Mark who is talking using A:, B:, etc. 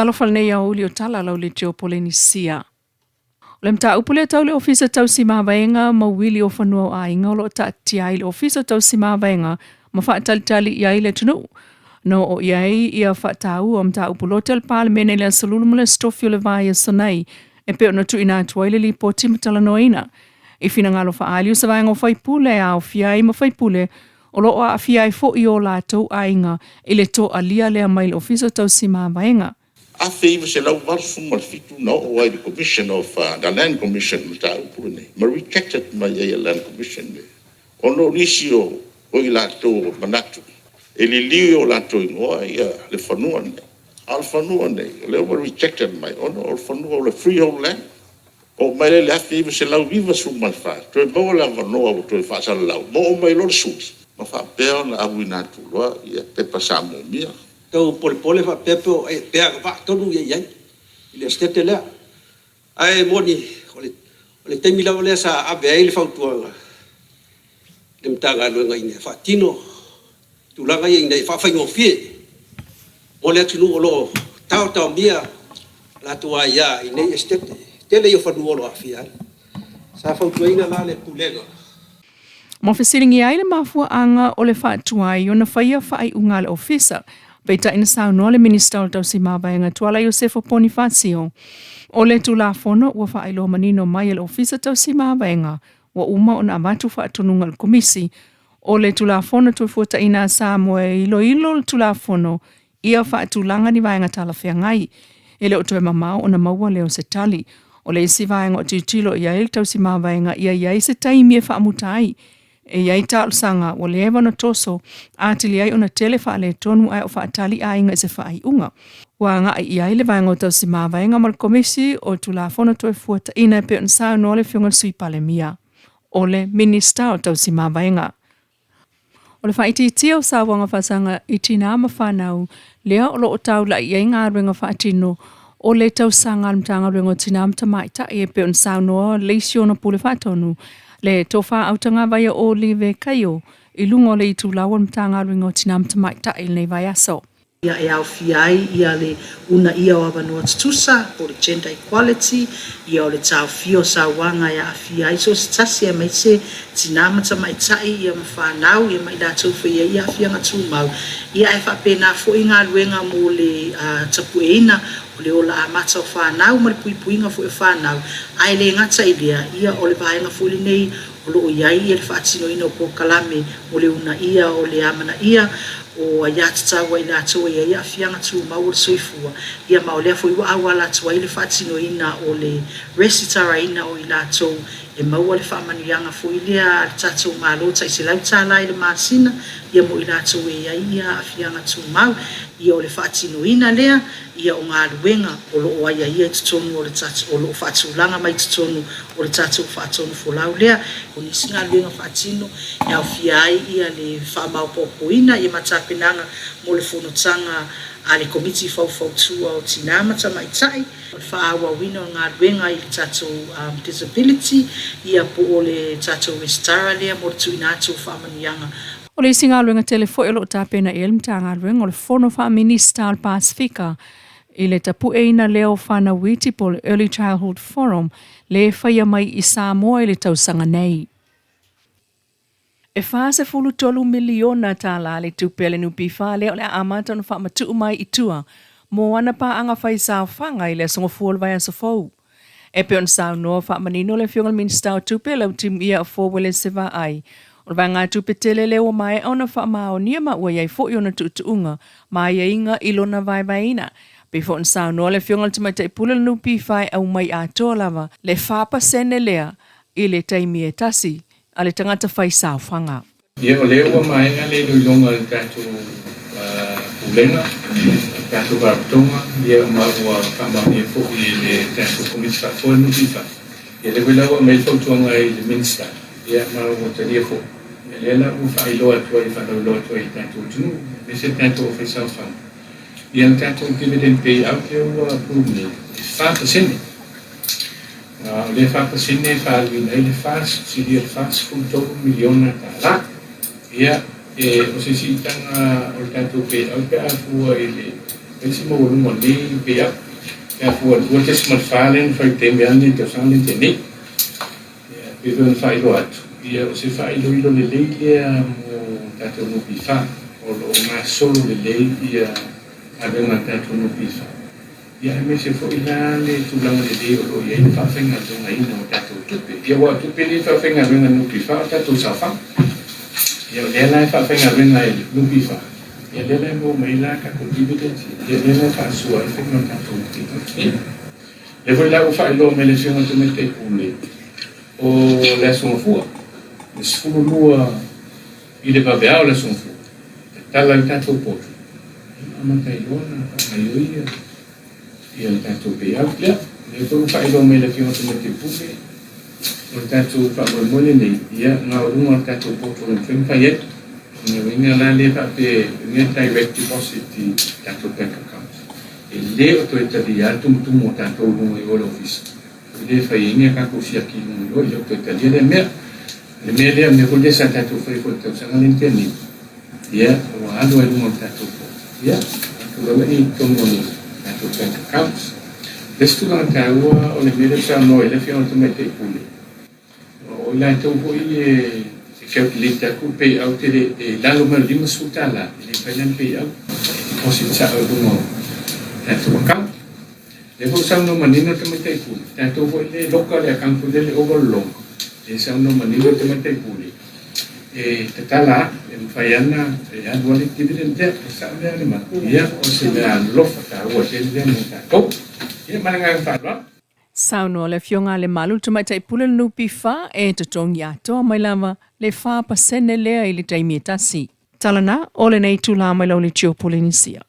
A: talo falne ya uli o tala lau le teo Polynesia. O le mta upule tau le ofisa tau si mawaenga ma wili o whanua o ainga o lo ta tia le ofisa tau si mawaenga ma whaatalitali ia le tunu. No o iai ia whaatau o mta upulote al palemene le asalulu mule stofi o le vai sonai e peo na tu ina tuaile li po timatala noina. I fina ngalo whaali o sa vaenga o whaipule a o fiai ma whaipule o lo o a fiai fo i o la tau ainga i le to alia lea mai le ofisa tau si mawaenga.
B: A favor se lau varfu mal fitu no why the commission of the land commission mta upune ma rejected my land commission ono risio o ila to manatu ele liu la to ngoa ia le fanua ne al fanua ne le o rejected my ono al fanua le freehold land o mai le favor se lau viva su mal fa to bo la no to fa sa lau mo mai lo su ma fa pe na awina tu lo ia pe pasamo mia
C: tau pole fa pepo e pea va tonu ye ye ile stete le ai moni ole temi la ole sa ave ile fa tuanga dem tanga lo ngai ne fa tino tu la ngai ne fa ngo fie ole tu lo tau mia la tua ya ine stete tele yo fa lo afia sa fa tuina la le pulega
A: mo fesilingi ai le mafua anga ole fa tuai ona faia fa ai unga le ofisa Peita ina sao no le minister tau si mawaenga tuala Josefo Bonifacio. O le tu la fono ua wha ailo manino mai le ofisa tau si mawaenga wa uma ona amatu wha atununga le komisi. O le tu la fono tu fuata ina Samoe ilo tu la fono ia wha atulanga ni waenga tala whiangai. Ele o toe mamau ona maua leo se tali. O le isi waenga o titilo ia il tau si mawaenga ia se taimi e wha amutai. E iai tālu sanga o le ewa na toso atili ai ona tele wha le tonu ai o wha atali ainga se wha ai unga. Wa nga ai iai le vaenga o tau si mawaenga mal komisi o tu la fono toe fuata ina e pe on sao no le whiunga sui pale mia. O le minista o tau si mawaenga. O le wha iti tio sa wanga whasanga iti nā mawhanau lea o lo o tau la iai ngā ruenga wha atino o le tau sanga almtanga ruenga o tina amta maita e pe on sao no leisio na pule whatonu. Le tofa autanga vai o live kaio I lungo le itu lawan mtanga ringo tinam tamai ta il nei vai aso.
D: Ia e au fiai, ia le una ia o avanua tutusa, o le gender equality, ia o le tau fio sa wanga ia a fiai, so se tasi e meise tinama tamai tai, ia mawhanau, ia mai datou whaia ia a fianga tu mau. Ia e whapena fo inga luenga mo le tapueina, o le ola a mata o whanau, ma le puipuinga fo e whanau. Ai le ngata idea, ia o le vaenga fuli nei, o lo iai, ia le whaatino ina o po kalame, o le una ia, o le amana ia, o ia tatawa I lātou ia whianga tū mau o soifua. Ia maolea fo iwa awa lātou le whaatino ina o le resitara ina o I lātou e maua le whaamanianga fo I lea tātou mālota I se lau tālai le māsina. Ia mo I lātou ia a whianga tū mau. Ia o le whaatino ina lea, ia o ngā luenga o lo o aia ia tutonu o le tātou, o lo o whaatulanga mai tutonu o le tātou whaatonu fo lau lea. O nisi ngā luenga whaatino, ia o whiai ia le whaamau popoina, ia matapenanga mo le whonotanga a le komiti FOU o tinama tamaitai. O le whaawa wina o ngā luenga I le tātou disability, ia po o le tātou restara lea mo le tuina atu whaamanianga.
A: O le isi ngā luenga telefo e lo tāpena e elmta ngā luenga o le whono wha minista al Pasifika I le tapu eina leo whana witi po le Early Childhood Forum le whaia mai I Samoa I le tausanga nei. E whaase fulu tolu miliona TALA le tupele nupi wha leo le amata no whaamatu mai I tua mo ana pa anga whai sao whanga I le songo fuol vai aso FOU. E peon sao noa whaamanino le whiungal minista o tupele au tim ia o fōwele se wa ai. O vai ngā tupetele leo mai ona wha mao nia ma ua iai fo iona tuutuunga ma ia inga ilona vai vaina. Pe fo on sao noa le whiungal tamata I pula nupi whai au mai a toa lava le whapa sene lea I le taimi e tasi a le tangata whai sao whanga.
E: Ia o leo wa mai nga le luilonga le tātou pulenga, tātou waratonga, ia maua whamau ia fo I le tātou komiti whatoa nupi whai. Ia le wila wa mai fautuanga I le minister. Ia maua taria fo. Ia lela u whailoa tua I whanauloa tua I tātou tunu, me se tātou o whaisau whanga. Ia le tātou dividend pay out ke ua pūmini, 5%. Le 5% whaalwina I le fast, siri le fast $4 miliona TALA. Ia, o se si tanga o tātou pay out ke a fua I le isi mo wala mo ni biya ya fuan fuan just matfalen for temian ni kasan ni Bibon whairoat. Ia o se whailo le lei ia mo tato no pifa. O lo ngā solo le lei ia abenga tato no pifa. Ia me se fo ila le tulanga le lei o lo ia ina whawhenga zonga ina o tato tupe. Ia wa tupe ni whawhenga venga no pifa o tato sawha. Ia lela e whawhenga venga e no pifa. Ia lela e mo maila ka ko dividends. Ia lela e whaasua e whenga o tato no pifa. Le voi la o whailo me le whionga tu me te pule. O le sonfua, le sfululua i le babeao le sonfua, e tala i tatou potu. Amata i lona, mai oia, i le tatou beao lea, le koru whaelo me le whionga me te pule, o le tatou whamoemole nei, ia ngā urunga o tatou potu le whenwhai e, nga winga la le whape, nga direct deposit i tatou bank accounts. E le o toi tali atu mtumu o tatou runga i ole office. Le fai inga ka ko sia ki no yo to ta le me le me ko le sa ta to fai ko to sa ngani teni ya o alo e mo ta to ya ko le ni to mo ni ta to bank accounts destu la ta o le me sa no le fi on to mete pule o la to ko i ke le ta ku pe au te la lo me lima su TALA le fai le pe au o si sa o no ta to account le fo sa no manino te mete pule ta to fo le local e kan pule le overlong le sa no manino te mete pule e te TALA e faiana e a do le dividend de sa le ma ia o se le lo fa ta o te le mo ta to ia malanga fa lo
A: Sauno le fionga le malu te mai pule no pifa e te tong ya to mai lava le fa pasene le i le taimi tasi. Talana o le nei tula mai lo le tio Polynesia.